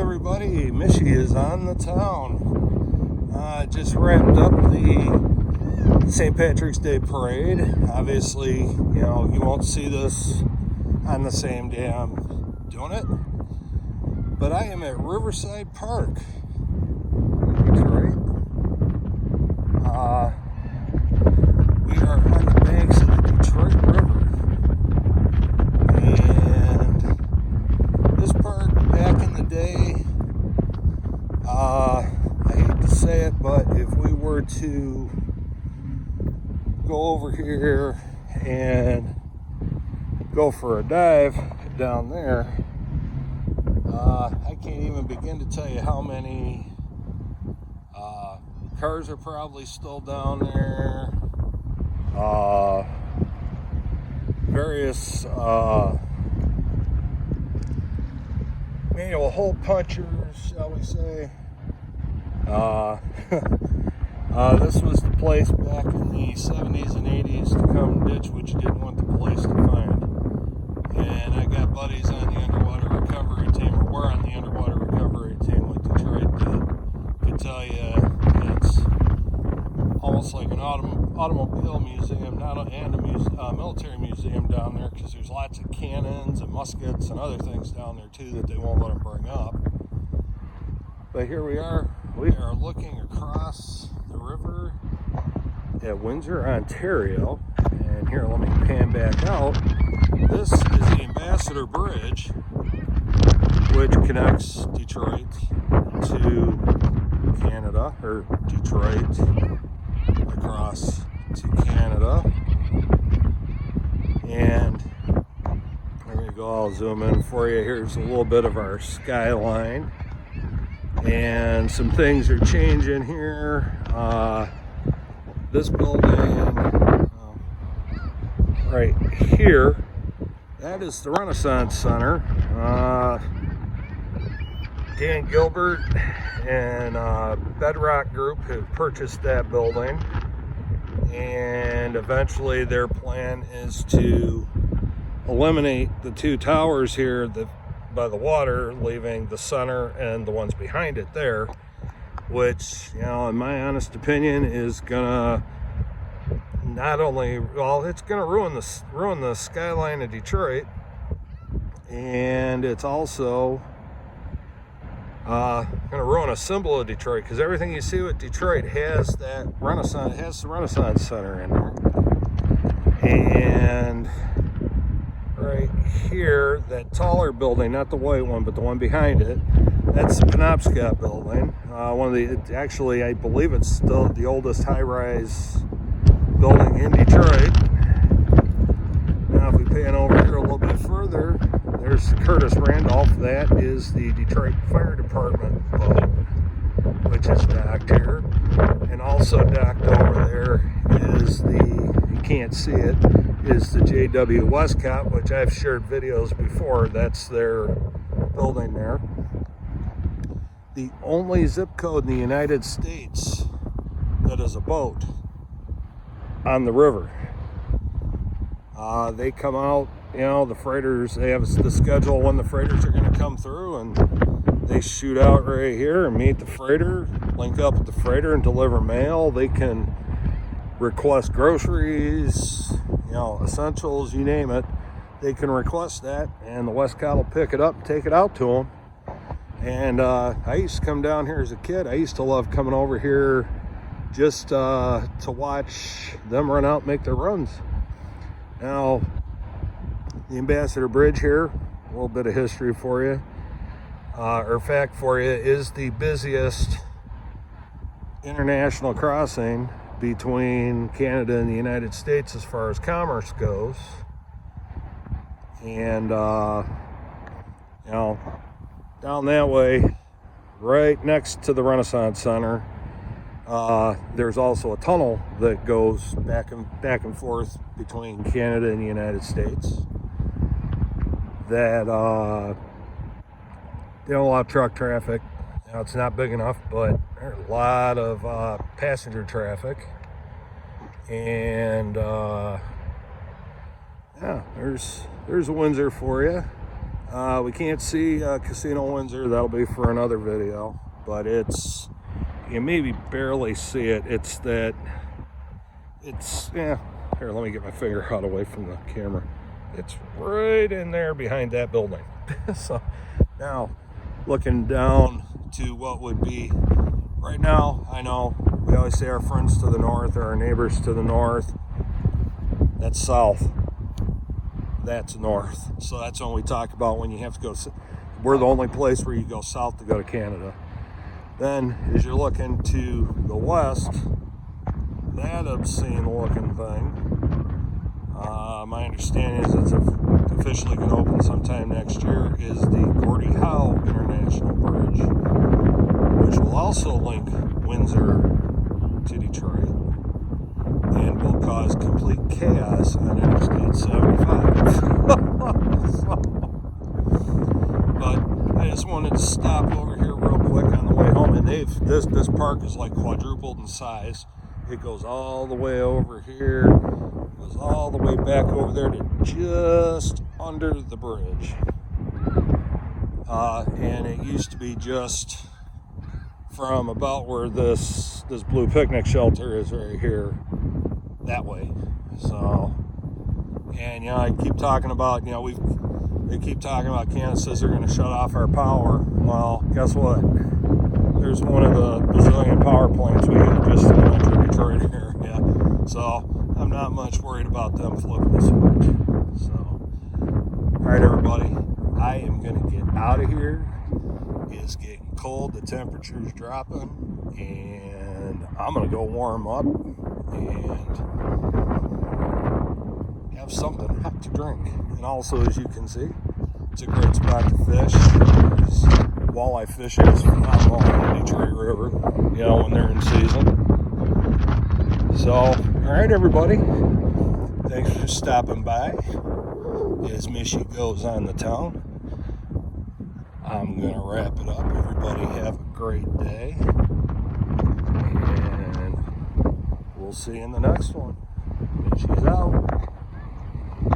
everybody, Michi is on the town. Just wrapped up the St. Patrick's Day parade. Obviously, you won't see this on the same day I'm doing it. But I am at Riverside Park in Detroit. We are on the banks of the Detroit River. And this park, back in the day, I hate to say it, but if we were to go over here and go for a dive down there, I can't even begin to tell you how many cars are probably still down there. Various manual hole punchers, shall we say. This was the place back in the 70s and 80s to come ditch what you didn't want the police to find. And I got buddies on the underwater recovery team, or we're on the underwater recovery team with Detroit, that could tell you it's almost like an automobile museum, and a military museum down there, because there's lots of cannons and muskets and other things down there too that they won't let them bring up. But here we are looking across the river at Windsor, Ontario, and here, let me pan back out. This is the Ambassador Bridge, which connects Detroit to Canada, or Detroit across to Canada. And there we go, I'll zoom in for you. Here's a little bit of our skyline. And some things are changing here. This building right here, that is the Renaissance Center. Dan Gilbert and Bedrock Group have purchased that building, and eventually their plan is to eliminate the two towers here by the water, leaving the center and the ones behind it there, which, in my honest opinion, is gonna not only, it's gonna ruin the skyline of Detroit, and it's also gonna ruin a symbol of Detroit, because everything you see with Detroit has the Renaissance Center in there. And right here, that taller building, not the white one, but the one behind it, that's the Penobscot building. Actually, I believe it's still the oldest high-rise building in Detroit. Now, if we pan over here a little bit further, there's Curtis Randolph. That is the Detroit Fire Department boat, which is docked here. And also docked over there is you can't see it, is the J.W. Westcott, which I've shared videos before. That's their building there. The only zip code in the United States that is a boat on the river. They come out, the freighters, they have the schedule when the freighters are going to come through, and they shoot out right here and meet the freighter, link up with the freighter and deliver mail. They can request groceries, essentials, you name it. They can request that, and the Westcott will pick it up and take it out to them. And I used to come down here as a kid. I used to love coming over here just to watch them run out and make their runs. Now, the Ambassador Bridge here, a little bit of history for you, or fact for you, is the busiest international crossing between Canada and the United States as far as commerce goes. And down that way, right next to the Renaissance Center, there's also a tunnel that goes back and forth between Canada and the United States that they don't allow truck traffic. It's not big enough, but there's a lot of passenger traffic. And yeah, there's Windsor for you. We can't see Casino Windsor. That'll be for another video. But it's, you maybe barely see it. Yeah. Here, let me get my finger out away from the camera. It's right in there behind that building. So now, looking down to what would be, right now, I know we always say our friends to the north or our neighbors to the north. That's south. That's north. So that's when we talk about when you have to go, we're the only place where you go south to go to Canada. Then as you're looking to the west, that obscene looking thing, my understanding is it's officially going to open sometime next year, is the Gordie Howe International Bridge, which will also link Windsor to Detroit and will cause complete chaos on Interstate 75. But I just wanted to stop over here real quick on the way home, and this park is like quadrupled in size. It goes all the way over here, goes all the way back over there to just under the bridge. And it used to be just from about where this blue picnic shelter is right here, that way. So, and you know, I keep talking about, you know, they keep talking about Canada says they're going to shut off our power. Well, guess what? There's one of the bazillion power plants we have just in the Metro Detroit area. So I'm not much worried about them flipping the switch. So, all right, everybody, I am going to get out of here. It's getting cold, the temperature's dropping, and I'm going to go warm up and have something hot to drink. And also, as you can see, it's a great spot to fish. Walleye fishing is phenomenal in the Detroit River, you know, when they're in season. So, all right, everybody, thanks for stopping by. As Michi goes on the town, I'm going to wrap it up. Everybody have a great day, and we'll see you in the next one. Michi's out.